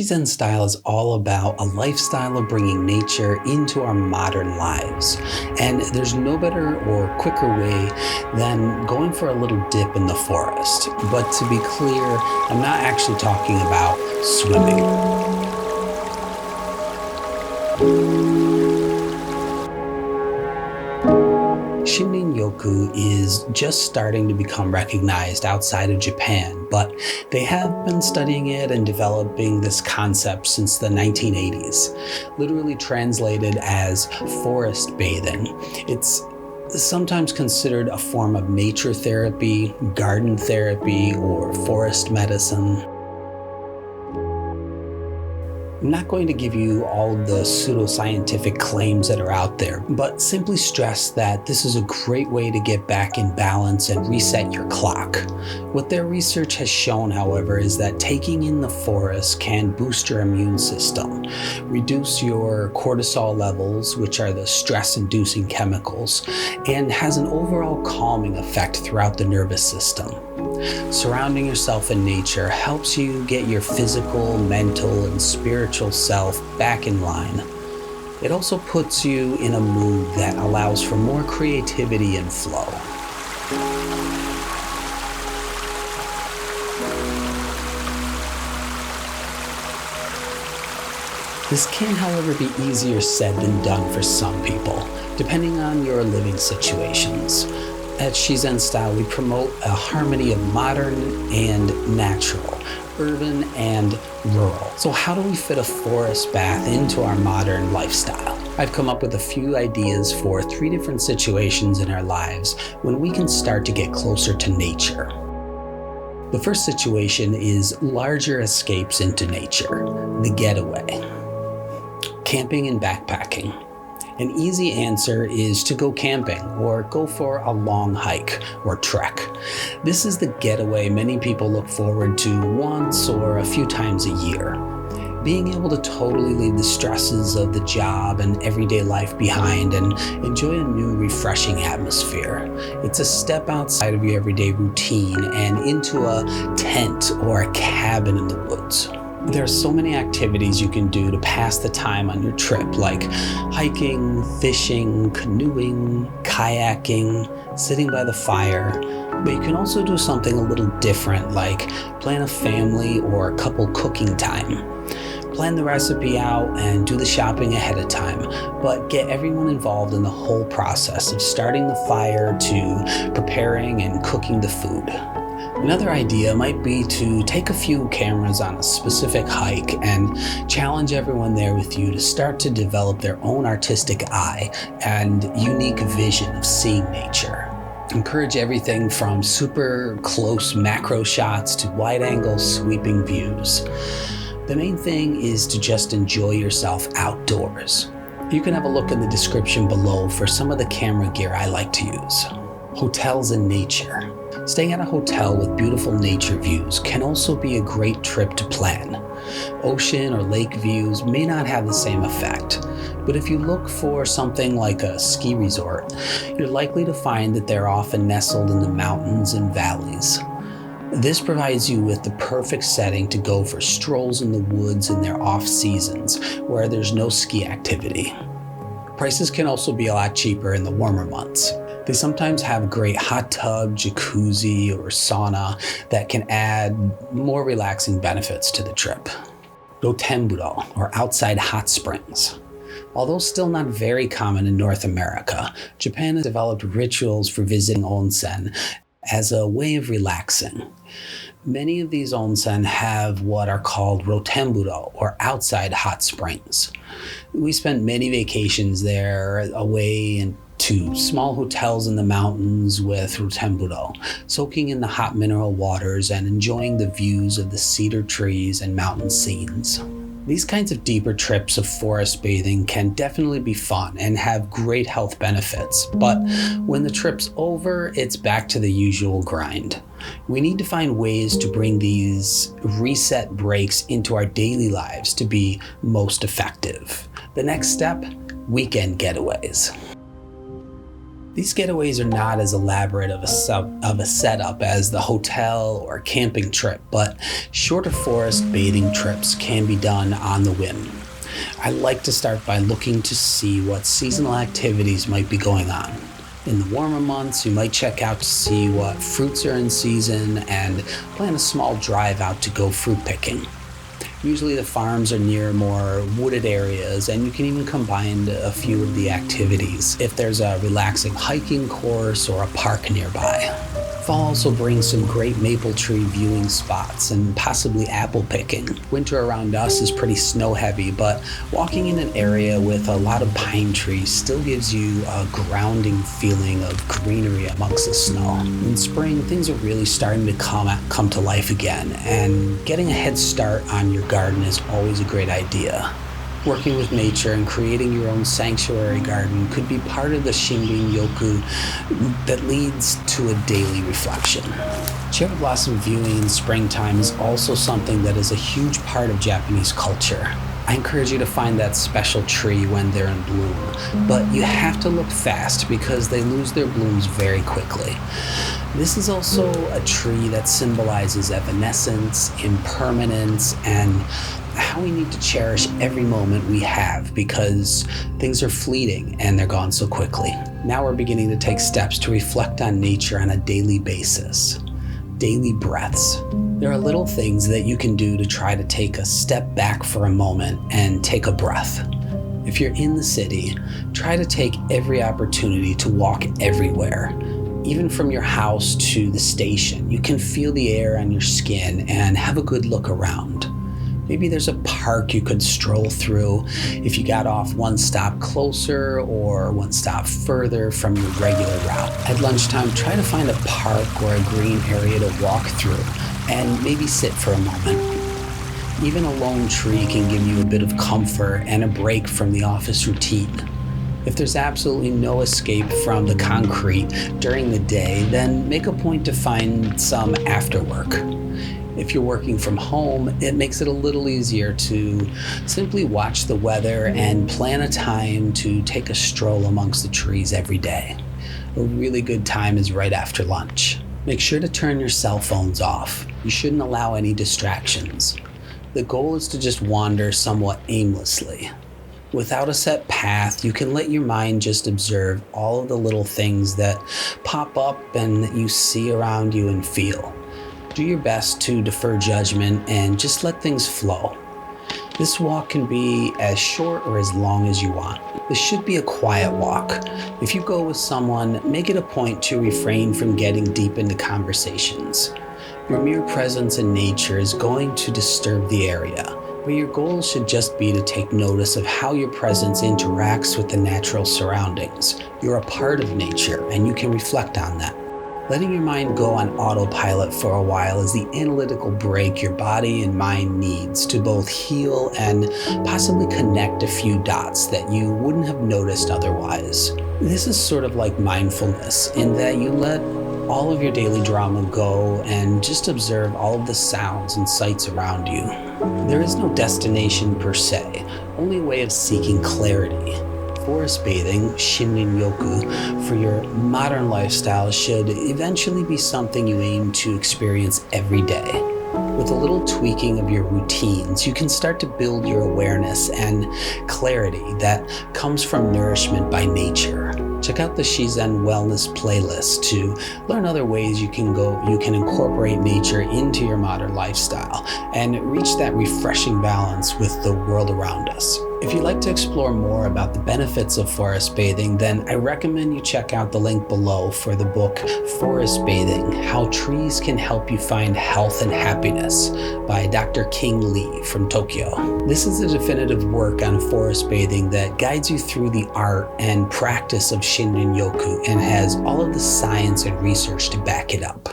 Shizen Style is all about a lifestyle of bringing nature into our modern lives. And there's no better or quicker way than going for a little dip in the forest. But to be clear, I'm not actually talking about swimming. ShinRin-Yoku is just starting to become recognized outside of Japan, but they have been studying it and developing this concept since the 1980s, literally translated as forest bathing. It's sometimes considered a form of nature therapy, garden therapy, or forest medicine. I'm not going to give you all of the pseudoscientific claims that are out there, but simply stress that this is a great way to get back in balance and reset your clock. What their research has shown, however, is that taking in the forest can boost your immune system, reduce your cortisol levels, which are the stress-inducing chemicals, and has an overall calming effect throughout the nervous system. Surrounding yourself in nature helps you get your physical, mental, and spiritual self back in line. It also puts you in a mood that allows for more creativity and flow. This can, however, be easier said than done for some people, depending on your living situations. At Shizen Style, we promote a harmony of modern and natural, urban and rural. So how do we fit a forest bath into our modern lifestyle? I've come up with a few ideas for 3 different situations in our lives when we can start to get closer to nature. The first situation is larger escapes into nature, the getaway. Camping and backpacking. An easy answer is to go camping or go for a long hike or trek. This is the getaway many people look forward to once or a few times a year. Being able to totally leave the stresses of the job and everyday life behind and enjoy a new refreshing atmosphere. It's a step outside of your everyday routine and into a tent or a cabin in the woods. There are so many activities you can do to pass the time on your trip, like hiking, fishing, canoeing, kayaking, sitting by the fire. But you can also do something a little different, like plan a family or a couple cooking time. Plan the recipe out and do the shopping ahead of time, but get everyone involved in the whole process of starting the fire to preparing and cooking the food. Another idea might be to take a few cameras on a specific hike and challenge everyone there with you to start to develop their own artistic eye and unique vision of seeing nature. Encourage everything from super close macro shots to wide-angle sweeping views. The main thing is to just enjoy yourself outdoors. You can have a look in the description below for some of the camera gear I like to use. Hotels and nature. Staying at a hotel with beautiful nature views can also be a great trip to plan. Ocean or lake views may not have the same effect, but if you look for something like a ski resort, you're likely to find that they're often nestled in the mountains and valleys. This provides you with the perfect setting to go for strolls in the woods in their off seasons where there's no ski activity. Prices can also be a lot cheaper in the warmer months. They sometimes have great hot tub, jacuzzi, or sauna that can add more relaxing benefits to the trip. Rotemburo, or outside hot springs. Although still not very common in North America, Japan has developed rituals for visiting onsen as a way of relaxing. Many of these onsen have what are called rotemburo, or outside hot springs. We spent many vacations there away to small hotels in the mountains with rotemburo, soaking in the hot mineral waters and enjoying the views of the cedar trees and mountain scenes. These kinds of deeper trips of forest bathing can definitely be fun and have great health benefits, but when the trip's over, it's back to the usual grind. We need to find ways to bring these reset breaks into our daily lives to be most effective. The next step, weekend getaways. These getaways are not as elaborate of a setup as the hotel or camping trip, but shorter forest bathing trips can be done on the whim. I like to start by looking to see what seasonal activities might be going on. In the warmer months, you might check out to see what fruits are in season and plan a small drive out to go fruit picking. Usually the farms are near more wooded areas, and you can even combine a few of the activities if there's a relaxing hiking course or a park nearby. Fall also brings some great maple tree viewing spots and possibly apple picking. Winter around us is pretty snow heavy, but walking in an area with a lot of pine trees still gives you a grounding feeling of greenery amongst the snow. In spring, things are really starting to come to life again, and getting a head start on your garden is always a great idea. Working with nature and creating your own sanctuary garden could be part of the ShinRin-Yoku that leads to a daily reflection. Cherry blossom viewing in springtime is also something that is a huge part of Japanese culture. I encourage you to find that special tree when they're in bloom, but you have to look fast because they lose their blooms very quickly. This is also a tree that symbolizes evanescence, impermanence, and how we need to cherish every moment we have because things are fleeting and they're gone so quickly. Now we're beginning to take steps to reflect on nature on a daily basis. Daily breaths. There are little things that you can do to try to take a step back for a moment and take a breath. If you're in the city, try to take every opportunity to walk everywhere. Even from your house to the station, you can feel the air on your skin and have a good look around. Maybe there's a park you could stroll through if you got off one stop closer or one stop further from your regular route. At lunchtime, try to find a park or a green area to walk through and maybe sit for a moment. Even a lone tree can give you a bit of comfort and a break from the office routine. If there's absolutely no escape from the concrete during the day, then make a point to find some after work. If you're working from home, it makes it a little easier to simply watch the weather and plan a time to take a stroll amongst the trees every day. A really good time is right after lunch. Make sure to turn your cell phones off. You shouldn't allow any distractions. The goal is to just wander somewhat aimlessly. Without a set path, you can let your mind just observe all of the little things that pop up and that you see around you and feel. Do your best to defer judgment and just let things flow. This walk can be as short or as long as you want. This should be a quiet walk. If you go with someone, make it a point to refrain from getting deep into conversations. Your mere presence in nature is going to disturb the area, but your goal should just be to take notice of how your presence interacts with the natural surroundings. You're a part of nature, and you can reflect on that. Letting your mind go on autopilot for a while is the analytical break your body and mind needs to both heal and possibly connect a few dots that you wouldn't have noticed otherwise. This is sort of like mindfulness in that you let all of your daily drama go and just observe all of the sounds and sights around you. There is no destination per se, only a way of seeking clarity. Forest bathing, ShinRin-Yoku, for your modern lifestyle should eventually be something you aim to experience every day. With a little tweaking of your routines, you can start to build your awareness and clarity that comes from nourishment by nature. Check out the Shizen Wellness playlist to learn other ways you can incorporate nature into your modern lifestyle and reach that refreshing balance with the world around us. If you'd like to explore more about the benefits of forest bathing, then I recommend you check out the link below for the book Forest Bathing: How Trees Can Help You Find Health and Happiness by Dr. Qing Lee from Tokyo. This is a definitive work on forest bathing that guides you through the art and practice of ShinRin-Yoku and has all of the science and research to back it up.